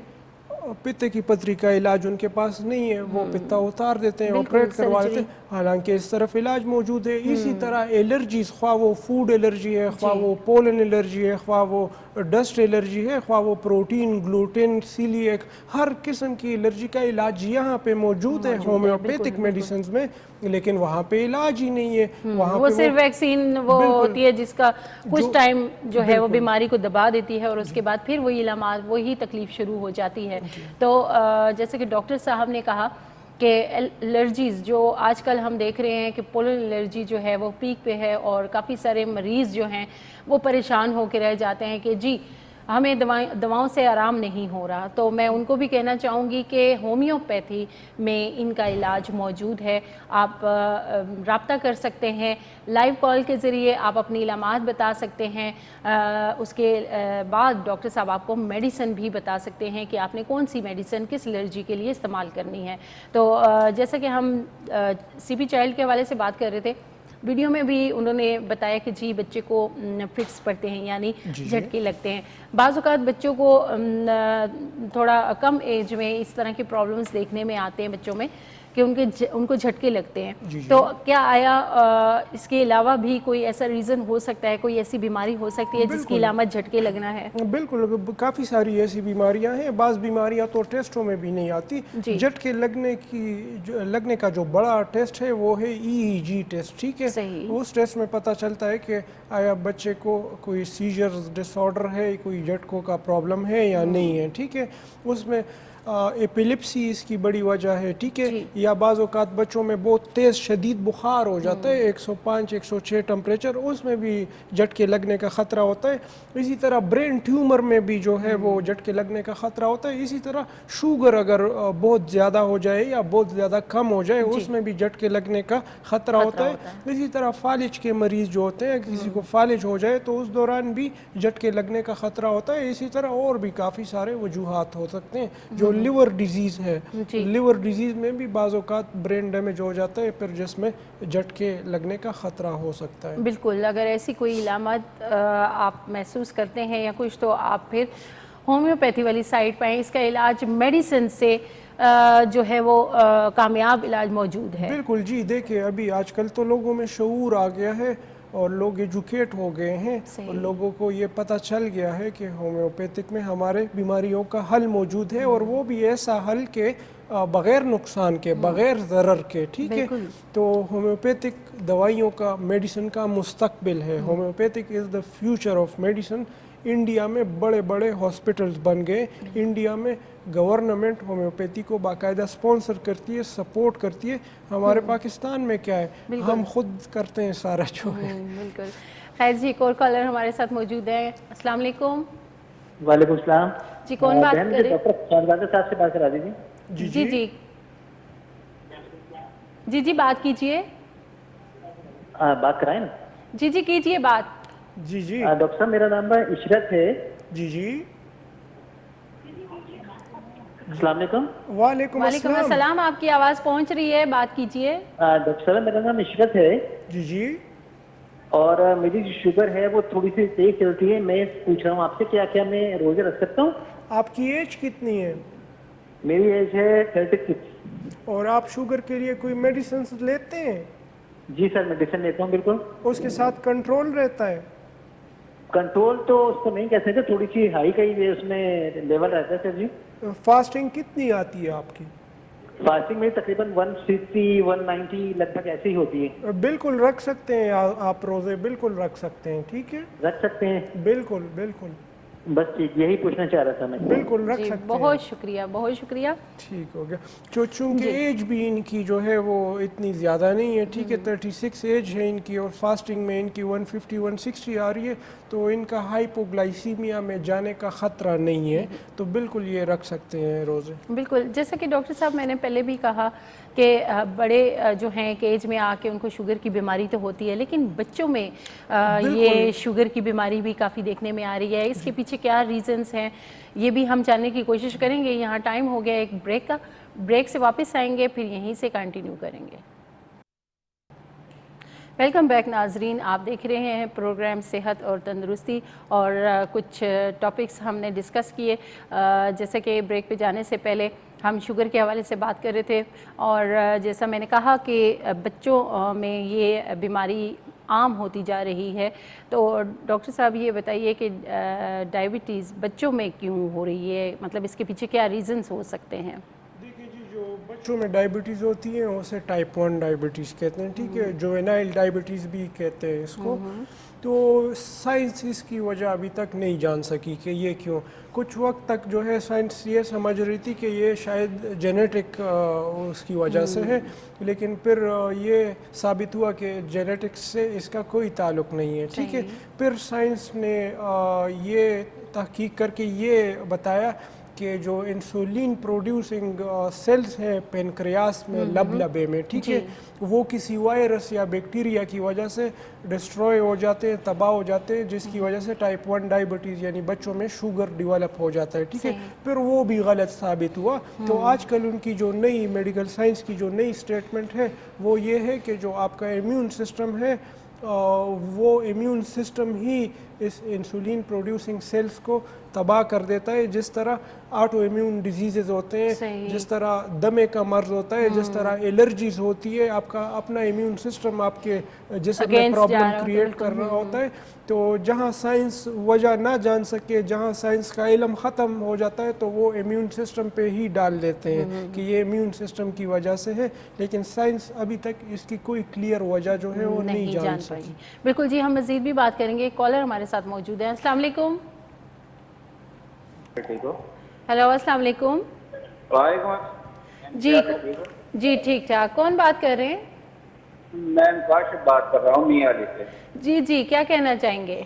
پتے کی پتری کا علاج ان کے پاس نہیں ہے, وہ پتا اتار دیتے ہیں, آپریٹ کروا دیتے ہیں, حالانکہ اس طرف علاج موجود ہے. اسی طرح الرجیز, خواہ وہ فوڈ الرجی ہے, خواہ وہ پولن الرجی ہے, خواہ وہ ڈسٹ الرجی ہے, خواہ وہ پروٹین, گلوٹین, سیلیک, ہر قسم کی الرجی کا علاج یہاں پہ موجود ہے ہومیوپیتھک میڈیسنز میں. لیکن وہاں پہ علاج ہی نہیں ہے, وہاں وہ صرف ویکسین وہ ہوتی ہے جس کا کچھ ٹائم جو ہے وہ بیماری کو دبا دیتی ہے, اور اس کے بعد پھر وہی علامات, وہی تکلیف شروع ہو جاتی ہے. تو جیسے کہ ڈاکٹر صاحب نے کہا کہ الرجیز جو آج کل ہم دیکھ رہے ہیں کہ پولن الرجی جو ہے وہ پیک پہ ہے اور کافی سارے مریض جو ہیں وہ پریشان ہو کے رہ جاتے ہیں کہ جی ہمیں دواؤں سے آرام نہیں ہو رہا. تو میں ان کو بھی کہنا چاہوں گی کہ ہومیوپیتھی میں ان کا علاج موجود ہے. آپ رابطہ کر سکتے ہیں لائیو کال کے ذریعے, آپ اپنی علامات بتا سکتے ہیں, اس کے بعد ڈاکٹر صاحب آپ کو میڈیسن بھی بتا سکتے ہیں کہ آپ نے کون سی میڈیسن کس الرجی کے لیے استعمال کرنی ہے. تو جیسا کہ ہم سی بی چائلڈ کے حوالے سے بات کر رہے تھے, ویڈیو میں بھی انہوں نے بتایا کہ جی بچے کو فٹس پڑتے ہیں یعنی جھٹکے لگتے ہیں. بعض اوقات بچوں کو تھوڑا کم ایج میں اس طرح کے پرابلمز دیکھنے میں آتے ہیں بچوں میں کہ ان کو جھٹکے لگتے ہیں. تو کیا آیا اس کے علاوہ بھی کوئی ایسا ریزن ہو سکتا ہے, کوئی ایسی بیماری ہو سکتی ہے جس کی علامت جھٹکے لگنا ہے؟ بالکل, کافی ساری ایسی بیماریاں ہیں. بعض بیماریاں تو ٹیسٹوں میں بھی نہیں آتی. جھٹکے لگنے کا جو بڑا ٹیسٹ ہے وہ ہے EEG ٹیسٹ. ٹھیک ہے, اس ٹیسٹ میں پتہ چلتا ہے کہ آیا بچے کو کوئی سیجرز ڈس آرڈر ہے, کوئی جھٹکوں کا پرابلم ہے یا نہیں ہے. ٹھیک ہے, اس میں ایپیلپسی اس کی بڑی وجہ ہے. ٹھیک ہے, یا بعض اوقات بچوں میں بہت تیز شدید بخار ہو جاتا ہے, 105-106 ٹمپریچر, اس میں بھی جھٹکے لگنے کا خطرہ ہوتا ہے. اسی طرح برین ٹیومر میں بھی جو ہے وہ جھٹکے لگنے کا خطرہ ہوتا ہے. اسی طرح شوگر اگر بہت زیادہ ہو جائے یا بہت زیادہ کم ہو جائے اس میں بھی جھٹکے لگنے کا خطرہ ہوتا ہے. اسی طرح فالج کے مریض جو ہوتے ہیں, کسی کو فالج ہو جائے تو اس دوران بھی جھٹکے لگنے کا خطرہ ہوتا ہے. اسی طرح اور بھی کافی سارے وجوہات ہو سکتے ہیں. جو لیور ڈیزیز ہے, لیور ڈیزیز میں بھی بعض اوقات برین ڈیمیج ہو جاتا ہے پھر جس میں جھٹکے لگنے کا خطرہ ہو سکتا ہے. بالکل, اگر ایسی کوئی علامات آپ محسوس کرتے ہیں یا کچھ تو آپ پھر ہومیوپیتھی والی سائٹ پہ ہیں. اس کا علاج میڈیسن سے جو ہے وہ کامیاب علاج موجود ہے. بالکل جی, دیکھیں ابھی آج کل تو لوگوں میں شعور آ گیا ہے اور لوگ ایجوکیٹ ہو گئے ہیں اور لوگوں کو یہ پتہ چل گیا ہے کہ ہومیوپیتھک میں ہمارے بیماریوں کا حل موجود ہے, اور وہ بھی ایسا حل کہ بغیر نقصان کے, بغیر ضرر کے. ٹھیک ہے, تو ہومیوپیتھک دوائیوں کا, میڈیسن کا مستقبل ہے. Homeopathic is the future of medicine. India میں بڑے بڑے ہاسپٹلز بن گئے. انڈیا میں گورنمنٹ ہومیوپیتھی کو باقاعدہ سپانسر کرتی ہے, سپورٹ کرتی ہے. ہمارے پاکستان میں کیا ہے, ہم خود کرتے ہیں سارا جو ہے. بالکل. خیر جی, ایک اور کالر ہمارے ساتھ موجود ہے. السلام علیکم. وعلیکم السلام. جی, کون بات کر رہے ہیں؟ ڈاکٹر شہزادہ صاحب سے بات کرا دیجیے. جی جی جی جی, بات کیجیے. بات کرائیں نا. جی جی کیجیے بات. جی جی ڈاکٹر صاحب, میرا نام عشرت ہے. جی جی, السلام علیکم. وعلیکم السلام. آپ کی آواز پہنچ رہی ہے, بات کیجیے. ڈاکٹر صاحب, میرا نام عشرت ہے. جی جی, اور میری جو شوگر ہے وہ تھوڑی سی تیز چلتی ہے. میں پوچھ رہا ہوں آپ سے کیا کیا میں روزے رکھ سکتا ہوں؟ آپ کی ایج کتنی ہے؟ میری ایج ہے 36. اور آپ شوگر کے لیے کوئی میڈیسنز لیتے ہیں؟ جی سر, میڈیسن لیتا ہوں بالکل. اس کے ساتھ کنٹرول رہتا ہے؟ کنٹرول تو اس کو نہیں کہہ سکتے, تھوڑی سی ہائی کا ہی اس میں لیول رہتا ہے سر. جی, فاسٹنگ کتنی آتی ہے آپ کی؟ فاسٹنگ میں تقریباً 160 190 لگ بھگ ایسی ہی ہوتی ہے. بالکل رکھ سکتے ہیں آپ روزے, بالکل رکھ سکتے ہیں. ٹھیک ہے, رکھ سکتے ہیں. بالکل بالکل, بس ٹھیک, یہی پوچھنا چاہ رہا تھا میں. بالکل رکھ سکتے ہیں. بہت شکریہ, بہت شکریہ. ٹھیک ہو گیا. چونکہ ایج بھی ان کی جو ہے وہ اتنی زیادہ نہیں ہے. ٹھیک ہے, 36 ایج ہے ان کی, اور فاسٹنگ میں ان کی 150 160 آ رہی ہے, تو ان کا ہائپوگلائسیمیا میں جانے کا خطرہ نہیں ہے, تو بالکل یہ رکھ سکتے ہیں روزے. بالکل, جیسا کہ ڈاکٹر صاحب میں نے پہلے بھی کہا کہ بڑے جو ہیں کہ ایج میں آ کے ان کو شوگر کی بیماری تو ہوتی ہے, لیکن بچوں میں یہ شوگر کی بیماری بھی کافی دیکھنے میں آ رہی ہے. اس کے پیچھے کیا ریزنز ہیں یہ بھی ہم جاننے کی کوشش کریں گے. یہاں ٹائم ہو گیا ایک بریک کا, بریک سے واپس آئیں گے, پھر یہیں سے کنٹینیو کریں گے. ویلکم بیک ناظرین, آپ دیکھ رہے ہیں پروگرام صحت اور تندرستی, اور کچھ ٹاپکس ہم نے ڈسکس کیے. جیسے کہ بریک پہ جانے سے پہلے ہم شوگر کے حوالے سے بات کر رہے تھے, اور جیسا میں نے کہا کہ بچوں میں یہ بیماری عام ہوتی جا رہی ہے. تو ڈاکٹر صاحب یہ بتائیے کہ ڈائبٹیز بچوں میں کیوں ہو رہی ہے, مطلب اس کے پیچھے کیا ریزنز ہو سکتے ہیں؟ دیکھیں جی, جو بچوں میں ڈائبٹیز ہوتی ہے اسے ٹائپ 1 ڈائبٹیز کہتے ہیں، ٹھیک ہے، جوینائل ڈائبٹیز بھی کہتے ہیں اس کو. تو سائنس اس کی وجہ ابھی تک نہیں جان سکی کہ یہ کیوں. کچھ وقت تک جو ہے سائنس یہ سمجھ رہی تھی کہ یہ شاید جینیٹک اس کی وجہ سے ہے، لیکن پھر یہ ثابت ہوا کہ جینیٹکس سے اس کا کوئی تعلق نہیں ہے، ٹھیک ہے. پھر سائنس نے یہ تحقیق کر کے یہ بتایا کہ جو انسولین پروڈیوسنگ سیلز ہیں پینکریاس میں لبے میں، ٹھیک ہے، وہ کسی وائرس یا بیکٹیریا کی وجہ سے ڈسٹروائے ہو جاتے ہیں، تباہ ہو جاتے ہیں، جس کی وجہ سے ٹائپ 1 ڈائبٹیز یعنی بچوں میں شوگر ڈیولپ ہو جاتا ہے، ٹھیک ہے. پھر وہ بھی غلط ثابت ہوا. تو آج کل ان کی جو نئی میڈیکل سائنس کی جو نئی اسٹیٹمنٹ ہے وہ یہ ہے کہ جو آپ کا امیون سسٹم ہے وہ امیون سسٹم ہی اس انسولین پروڈیوسنگ سیلز کو تباہ کر دیتا ہے. جس طرح آٹو امیون ڈیزیزز ہوتے ہیں، جس طرح دمے کا مرض ہوتا ہے، جس طرح الرجیز ہوتی ہے، آپ کا اپنا امیون سسٹم آپ کے جسم میں پرابلم کریٹ کر رہا ہوتا ہے. تو جہاں سائنس وجہ نہ جان سکے، جہاں سائنس کا علم ختم ہو جاتا ہے تو وہ امیون سسٹم پہ ہی ڈال دیتے ہیں کہ یہ امیون سسٹم کی وجہ سے ہے، لیکن سائنس ابھی تک اس کی کوئی کلیئر وجہ جو ہے وہ نہیں جان سکی. بالکل جی، ہم مزید بھی بات کریں گے. کالر ہمارے ساتھ موجود ہیں. السلام علیکم. ٹھیک ہو؟ ہیلو، السلام علیکم. وعلیکم. جی ٹھیک ٹھاک. کون بات کر رہے ہیں؟ میں کاشف بات کر رہا ہوں میاں علی سے. جی کیا کہنا چاہیں گے؟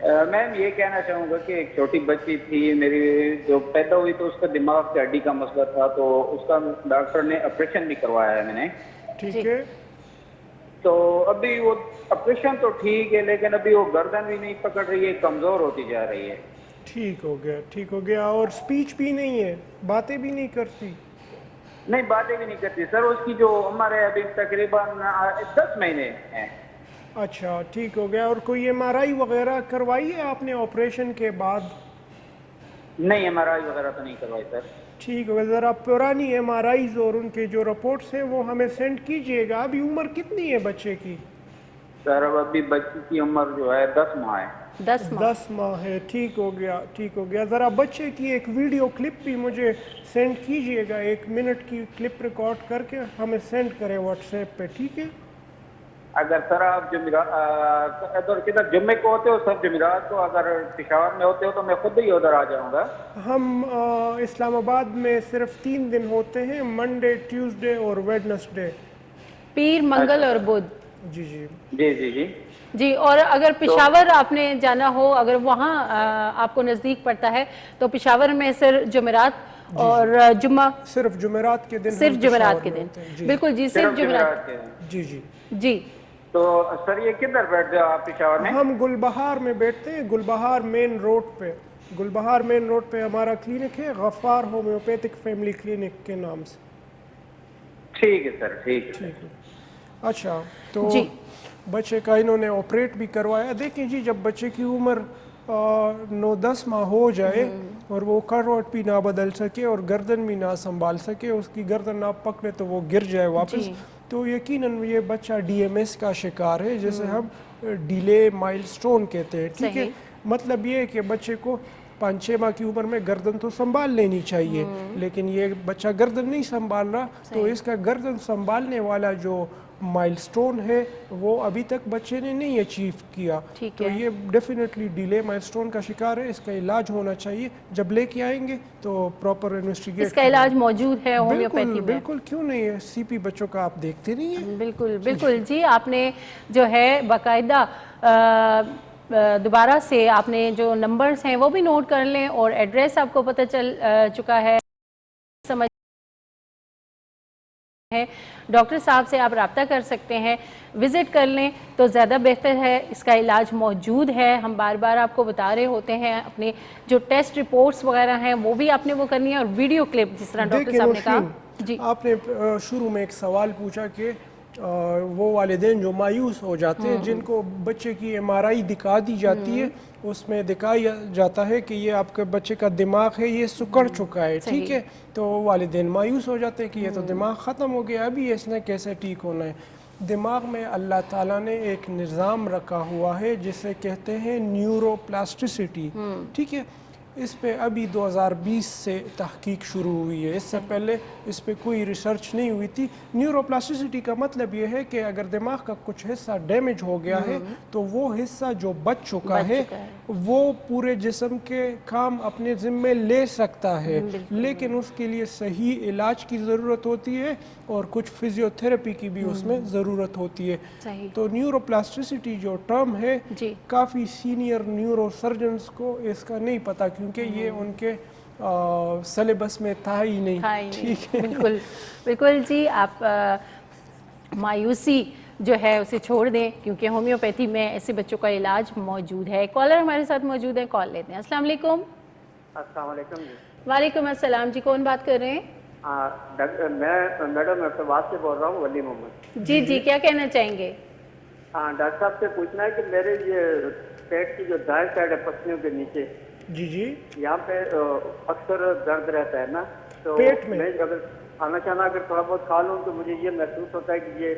میم یہ کہنا چاہوں گا کہ ایک چھوٹی بچی تھی میری جو پیدا ہوئی تو اس کا دماغ سے ہڈی کا مسئلہ تھا، تو اس کا ڈاکٹر نے آپریشن بھی کروایا ہے میں نے. ٹھیک ہے. تو ابھی وہ آپریشن تو ٹھیک ہے لیکن ابھی وہ گردن بھی نہیں پکڑ رہی ہے، کمزور ہوتی جا رہی ہے. ٹھیک ہو گیا. اور سپیچ بھی نہیں ہے، باتیں بھی نہیں کرتی؟ نہیں، باتیں بھی نہیں کرتی سر. اس کی جو عمر ہے ابھی تقریباً 10 مہینے ہیں. اچھا ٹھیک ہو گیا. اور کوئی ایم آر آئی وغیرہ کروائی ہے آپ نے آپریشن کے بعد؟ نہیں، ایم آر آئی وغیرہ تو نہیں کروائی سر. ٹھیک ہے، ذرا پرانی ایم آر آئیز اور ان کے جو رپورٹس ہیں وہ ہمیں سینڈ کیجئے گا. ابھی عمر کتنی ہے بچے کی؟ سر ابھی بچی کی عمر جو ہے 10 ماہ ہے. 10 ماہ ہے. ٹھیک ہو گیا. ذرا بچے کی ایک ویڈیو کلپ بھی مجھے سینڈ کیجئے گا، 1 منٹ کی کلپ ریکارڈ کر کے ہمیں سینڈ کریں واٹس ایپ پہ، ٹھیک ہے؟ اگر سر آپ کدھر جمعے کو ہوتے ہو سر؟ جمعرات کو اگر پشاور میں ہوتے ہو تو میں خود ہی ادھر آ جاؤں گا. ہم اسلام آباد میں صرف 3 دن ہوتے ہیں، منڈے، ٹیوزڈے اور ویڈنسڈے. پیر، منگل اور بدھ. جی. اور اگر پشاور آپ نے جانا ہو، اگر وہاں آپ کو نزدیک پڑتا ہے تو پشاور میں صرف جمعرات اور جمعہ، صرف جمعرات کے دن. بالکل جی، صرف جمعرات. جی. تو سر یہ کدھر بیٹھتے ہو آپ پشاور میں؟ ہم گلبہار میں بیٹھتے ہیں، گلبہار مین روڈ پہ ہمارا کلینک ہے، غفار ہومیوپیتھک فیملی کلینک کے نام سے. ٹھیک ہے سر. ٹھیک ہے. اچھا، تو بچے کا انہوں نے آپریٹ بھی کروایا. دیکھیں جی، جب بچے کی عمر 9-10 ماہ ہو جائے اور وہ کروٹ بھی نہ بدل سکے اور گردن بھی نہ سنبھال سکے، اس کی گردن نہ پکڑے تو وہ گر جائے واپس، تو یقیناً یہ بچہ ڈی ایم ایس کا شکار ہے، جسے ہم ڈیلے مائلسٹون کہتے ہیں. ٹھیک ہے. مطلب یہ ہے کہ بچے کو 5-6 ماہ کی عمر میں گردن تو سنبھال لینی چاہیے، لیکن یہ بچہ گردن نہیں سنبھال رہا، تو اس کا گردن سنبھالنے والا جو مائلسٹون ہے وہ ابھی تک بچے نے نہیں اچیو کیا. تو یہ ڈیفینیٹلی ڈیلے مائلسٹون کا شکار ہے. اس کا علاج ہونا چاہیے. جب لے کے آئیں گے تو پراپر انویسٹیگیٹ. اس کا علاج موجود ہے ہومیوپیتھی میں؟ بالکل، کیوں نہیں ہے. سی پی بچوں کا آپ دیکھتے نہیں ہیں؟ بالکل جی. آپ نے جو ہے باقاعدہ دوبارہ سے آپ نے جو نمبرز ہیں وہ بھی نوٹ کر لیں اور ایڈریس آپ کو پتہ چل چکا ہے. ڈاکٹر صاحب سے آپ رابطہ کر سکتے ہیں، وزٹ کر لیں تو زیادہ بہتر ہے. اس کا علاج موجود ہے. ہم بار بار آپ کو بتا رہے ہوتے ہیں، اپنے جو ٹیسٹ رپورٹس وغیرہ ہیں وہ بھی آپ نے وہ کرنی ہے، اور ویڈیو کلپ جس طرح ڈاکٹر صاحب نے کہا. جی، آپ نے شروع میں ایک سوال پوچھا کہ وہ والدین جو مایوس ہو جاتے ہیں، جن کو بچے کی ایم آر آئی دکھا دی جاتی ہے، اس میں دکھایا جاتا ہے کہ یہ آپ کے بچے کا دماغ ہے، یہ سکڑ چکا ہے. ٹھیک ہے. تو والدین مایوس ہو جاتے ہیں کہ یہ تو دماغ ختم ہو گیا، ابھی اس نے کیسے ٹھیک ہونا ہے. دماغ میں اللہ تعالیٰ نے ایک نظام رکھا ہوا ہے جسے کہتے ہیں نیورو پلاسٹیسٹی. ٹھیک ہے. اس پہ ابھی 2020 سے تحقیق شروع ہوئی ہے، اس سے پہلے اس پہ کوئی ریسرچ نہیں ہوئی تھی۔ نیوروپلاسٹسٹی کا مطلب یہ ہے کہ اگر دماغ کا کچھ حصہ ڈیمیج ہو گیا ہے تو وہ حصہ جو بچ چکا ہے وہ پورے جسم کے کام اپنے ذمے لے سکتا ہے، لیکن اس کے لیے صحیح علاج کی ضرورت ہوتی ہے اور کچھ فزیوتھراپی کی بھی اس میں ضرورت ہوتی ہے۔ تو نیوروپلاسٹسٹی جو ٹرم ہے کافی سینئر نیورو سرجنز کو اس کا نہیں پتہ، کیونکہ یہ ان کے سلیبس میں تھا ہی نہیں۔ ٹھیک ہے، بالکل بالکل جی، آپ مایوسی جو ہے اسے چھوڑ دیں، کیونکہ ہومیوپیتھی میں ایسے بچوں کا علاج موجود ہے۔ کالر ہمارے ساتھ موجود ہے، کال لیتے ہیں۔ السلام علیکم۔ السلام علیکم جی۔ وعلیکم السلام جی، کون بات کر رہے ہیں؟ میں میڈم اقتباس سے بول رہا ہوں، ولی محمد۔ جی جی، کیا کہنا چاہیں گے؟ ڈاکٹر صاحب سے پوچھنا ہے کہ میرے یہ پیٹ کی جو دائیں سائڈ ہے پسلیوں کے نیچے، جی جی، یہاں پہ اکثر درد رہتا ہے نا، تو پیٹ میں اگر کھانا چانا اگر تھوڑا بہت کھا لوں تو مجھے یہ محسوس ہوتا ہے کہ یہ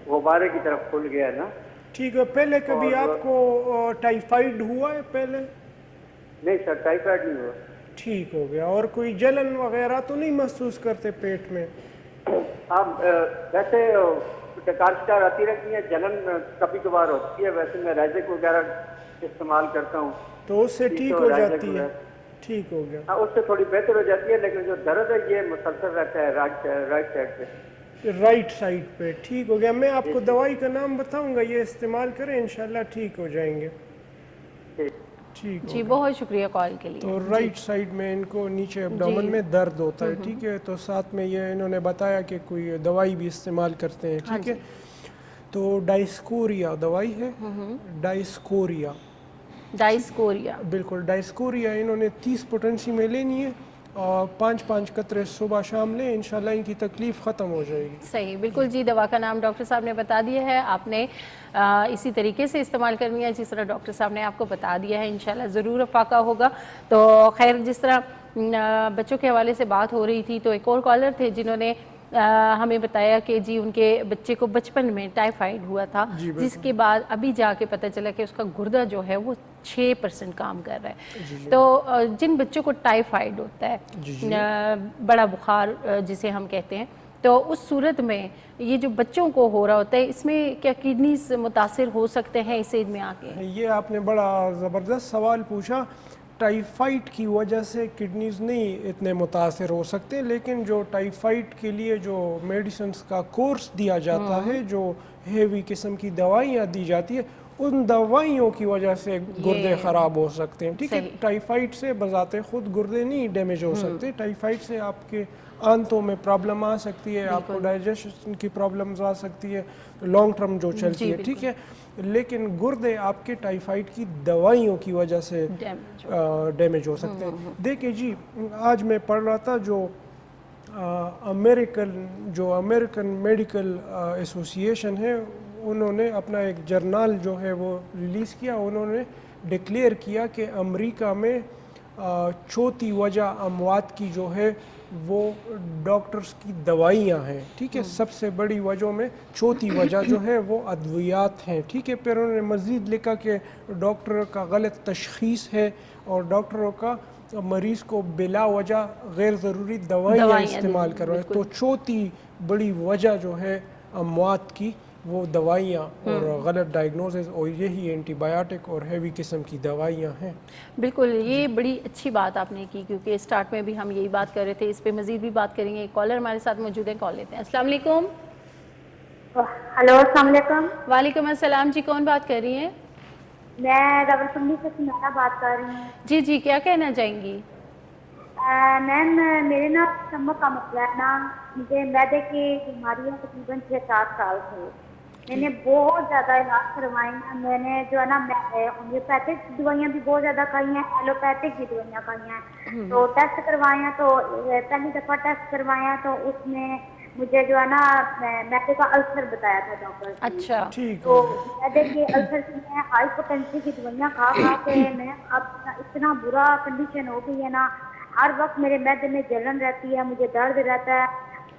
غبارے کی طرف کھل گیا ہے نا۔ ٹھیک ہے، پہلے کبھی آپ کو ٹائیفائڈ ہوا ہے پہلے؟ نہیں سر، ٹائیفائڈ نہیں ہوا۔ ٹھیک ہو گیا، اور کوئی جلن وغیرہ تو نہیں محسوس کرتے پیٹ میں؟ آپ ویسے ڈکار شکار آتی رہتی ہے، جلن کبھی کبھار ہوتی ہے، ویسے میں رائزک وغیرہ استعمال کرتا ہوں تو اس سے ٹھیک ہو جاتی ہے؟ ٹھیک ہو گیا، ہاں اس سے تھوڑی بہتر ہو جاتی ہے، لیکن جو درد ہے یہ مسلسل رہتا ہے رائٹ سائڈ پہ، رائٹ سائڈ پہ۔ ٹھیک ہو گیا، میں آپ کو دوائی کا نام بتاؤں گا، یہ استعمال کریں، انشاءاللہ ٹھیک ہو جائیں گے۔ ٹھیک جی، بہت شکریہ کال کے لیے۔ تو رائٹ سائڈ میں ان کو نیچے ایبڈومن میں درد ہوتا ہے، ٹھیک ہے، تو ساتھ میں یہ انہوں نے بتایا کہ کوئی دوائی بھی استعمال کرتے ہیں، ٹھیک ہے۔ تو ڈائسکوریا دوائی ہے، ڈائسکوریا، بالکل ڈائسکوریا انہوں نے 30 پوٹنسی میں لینی ہے اور 5 قطرے صبح شام لیں، انشاءاللہ ان کی تکلیف ختم ہو جائے گی۔ صحیح، بالکل جی، دوا کا نام ڈاکٹر صاحب نے بتا دیا ہے، آپ نے اسی طریقے سے استعمال کرنی ہے جس طرح ڈاکٹر صاحب نے آپ کو بتا دیا ہے، انشاءاللہ ضرور افاقہ ہوگا۔ تو خیر، جس طرح بچوں کے حوالے سے بات ہو رہی تھی تو ایک اور کالر تھے جنہوں نے ہمیں بتایا کہ جی ان کے بچے کو بچپن میں ٹائیفائڈ ہوا تھا، جس کے بعد ابھی جا کے پتہ چلا کہ اس کا گردہ جو ہے وہ 6% کام کر رہا ہے۔ تو جن بچوں کو ٹائیفائڈ ہوتا ہے، بڑا بخار جسے ہم کہتے ہیں، تو اس صورت میں یہ جو بچوں کو ہو رہا ہوتا ہے، اس میں کیا کڈنیز متاثر ہو سکتے ہیں اس ایج میں آ کے؟ یہ آپ نے بڑا زبردست سوال پوچھا۔ ٹائیفائڈ کی وجہ سے کڈنیز نہیں اتنے متاثر ہو سکتے، لیکن جو ٹائیفائڈ کے لیے جو میڈیسنز کا کورس دیا جاتا ہے، جو ہیوی قسم کی دوائیاں دی جاتی ہے، ان دوائیوں کی وجہ سے گردے خراب ہو سکتے ہیں، ٹھیک ہے۔ ٹائیفائڈ سے بذات خود گردے نہیں ڈیمیج ہو سکتے، ٹائیفائڈ سے آپ کے آنتوں میں پرابلم آ سکتی ہے، آپ کو ڈائجیشن کی پرابلمز آ سکتی ہے، لانگ ٹرم جو چلتی ہے، ٹھیک ہے، لیکن گردے آپ کے ٹائیفائڈ کی دوائیوں کی وجہ سے ڈیمیج ہو سکتے ہیں۔ دیکھیں جی، آج میں پڑھ رہا تھا جو امریکن میڈیکل ایسوسیشن ہے، انہوں نے اپنا ایک جرنل جو ہے وہ ریلیز کیا، انہوں نے ڈکلیئر کیا کہ امریکہ میں چوتھی وجہ اموات کی جو ہے وہ ڈاکٹرز کی دوائیاں ہیں، ٹھیک ہے، سب سے بڑی وجہوں میں چوتھی وجہ جو ہے وہ ادویات ہیں، ٹھیک ہے۔ پھر انہوں نے مزید لکھا کہ ڈاکٹر کا غلط تشخیص ہے اور ڈاکٹروں کا مریض کو بلا وجہ غیر ضروری دوائیاں استعمال کر رہے ہیں۔ تو چوتھی بڑی وجہ جو ہے اموات کی وہ دوائیاں اور غلط ڈائگنوزز، اور یہی اینٹی بایوٹک اور ہیوی قسم کی دوائیاں ہیں۔ بالکل، یہ بڑی اچھی بات آپ نے کی، کیونکہ سٹارٹ میں بھی ہم یہی بات کر رہے تھے، اس پہ مزید بھی بات کریں گے۔ ایک کالر ہمارے ساتھ موجود ہے، کال لیتے ہیں۔ السلام علیکم۔ ہلو، السلام علیکم۔ وعلیکم السلام جی، کون بات کر رہی ہیں؟ میں راولپنڈی سے سمیرا بات کر رہی ہوں۔ جی جی، کیا کہنا چاہیں گی؟ میم میرے نا اسٹمک کا مسئلہ ہے نا، مجھے معدے کی بیماری ہے تقریباً 6-7 سال سے۔ میں نے بہت زیادہ علاج کروائے ہیں، میں نے جو ہے نا ہومیوپیتھک دوائیاں بھی بہت زیادہ کھائی ہیں، ایلوپیتھک بھی دوائیاں کھائی ہیں، تو ٹیسٹ کروائے ہیں، تو پہلی دفعہ ٹیسٹ کروائے ہیں تو اس میں مجھے جو ہے نا معدے کا السر بتایا تھا ڈاکٹر نے۔ اچھا، تو معدے کے السر سے میں ہائی پوٹینسی کی دوائیاں کھا کے میں اب اتنا برا کنڈیشن ہو گئی ہے نا، ہر وقت میرے معدے میں جلن رہتی ہے، مجھے درد رہتا ہے،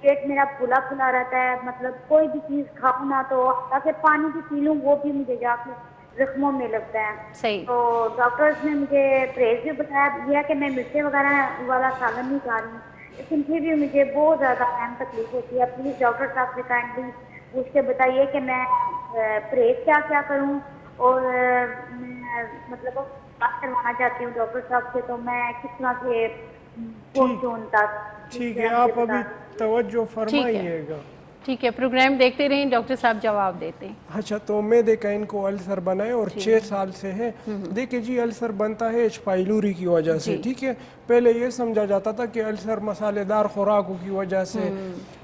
پیٹ میرا پھلا پھلا رہتا ہے، مطلب کوئی بھی چیز کھاؤں نا تو تاکہ پانی بھی پی لوں وہ بھی مجھے جا کے زخموں میں لگتا ہے. صحیح. تو ڈاکٹرز نے مجھے پرہیز بھی بتایا دیا کہ میں مرچیں وغیرہ والا سالن نہیں کھا رہی ہوں, لیکن پھر بھی مجھے بہت زیادہ اہم تکلیف ہوتی ہے. پلیز ڈاکٹر صاحب سے کائنڈلی پوچھ کے بتائیے کہ میں پرہیز کیا کیا کروں, اور میں مطلب بات کروانا چاہتی ہوں ڈاکٹر صاحب سے, تو میں کس طرح سے پہنچوں ان تک. ٹھیک ہے, آپ ابھی توجہ فرمائیے گا. ٹھیک ہے, پروگرام دیکھتے رہیں, ڈاکٹر صاحب جواب دیتے ہیں. اچھا, تو معدے کا ان کو السر بنا ہے اور 6 سال سے ہے. دیکھیں جی, السر بنتا ہے ایچ پائلوری کی وجہ سے. ٹھیک ہے, پہلے یہ سمجھا جاتا تھا کہ السر مسالے دار خوراکوں کی وجہ سے,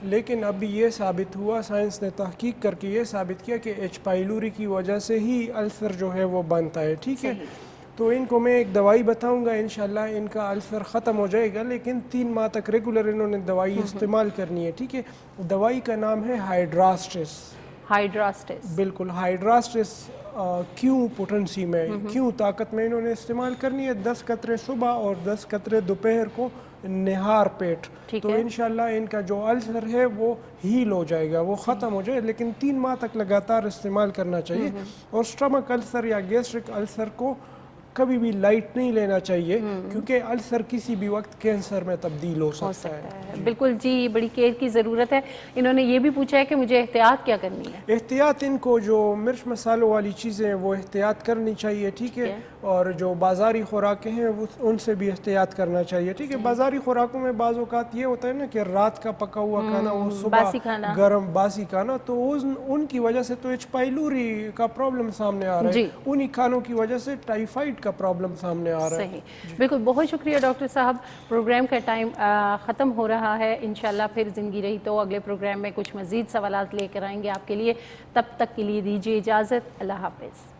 لیکن ابھی یہ ثابت ہوا, سائنس نے تحقیق کر کے یہ ثابت کیا کہ ایچ پائلوری کی وجہ سے ہی السر جو ہے وہ بنتا ہے. ٹھیک ہے, تو ان کو میں ایک دوائی بتاؤں گا, انشاءاللہ ان کا السر ختم ہو جائے گا, لیکن 3 ماہ تک ریگولر انہوں نے دوائی استعمال کرنی ہے. ٹھیک ہے, دوائی کا نام ہے ہائیڈراسٹس. ہائیڈراسٹس, بالکل ہائیڈراسٹس کیوں پوٹنسی میں, کیوں طاقت میں انہوں نے استعمال کرنی ہے. 10 قطرے صبح اور 10 قطرے دوپہر کو نہار پیٹ. تو انشاءاللہ ان کا جو السر ہے وہ ہیل ہو جائے گا, وہ ختم ہو جائے, لیکن 3 ماہ تک لگاتار استعمال کرنا چاہیے. اور سٹمک السر یا گیسٹرک السر کو کبھی بھی لائٹ نہیں لینا چاہیے, کیونکہ السر کسی بھی وقت کینسر میں تبدیل ہو سکتا ہے. بالکل جی, بڑی کیئر کی ضرورت ہے. انہوں نے یہ بھی پوچھا ہے کہ مجھے احتیاط کیا کرنی ہے. احتیاط ان کو جو مرچ مسالوں والی چیزیں ہیں وہ احتیاط کرنی چاہیے. ٹھیک ہے, اور جو بازاری خوراکیں ہیں ان سے بھی احتیاط کرنا چاہیے. ٹھیک ہے, بازاری خوراکوں میں بعض اوقات یہ ہوتا ہے نا کہ رات کا پکا ہوا کھانا وہ صبح گرم باسی کھانا, تو ان کی وجہ سے تو ایچ پائلوری کا پرابلم سامنے آ رہا ہے. انہی کھانوں کی وجہ سے ٹائیفائڈ کا پرابلم سامنے آ رہا ہے. صحیح, بالکل. بہت شکریہ ڈاکٹر صاحب. پروگرام کا ٹائم ختم ہو رہا ہے. انشاءاللہ پھر زندگی رہی تو اگلے پروگرام میں کچھ مزید سوالات لے کر آئیں گے آپ کے لیے. تب تک کے لیے دیجیے اجازت. اللہ حافظ.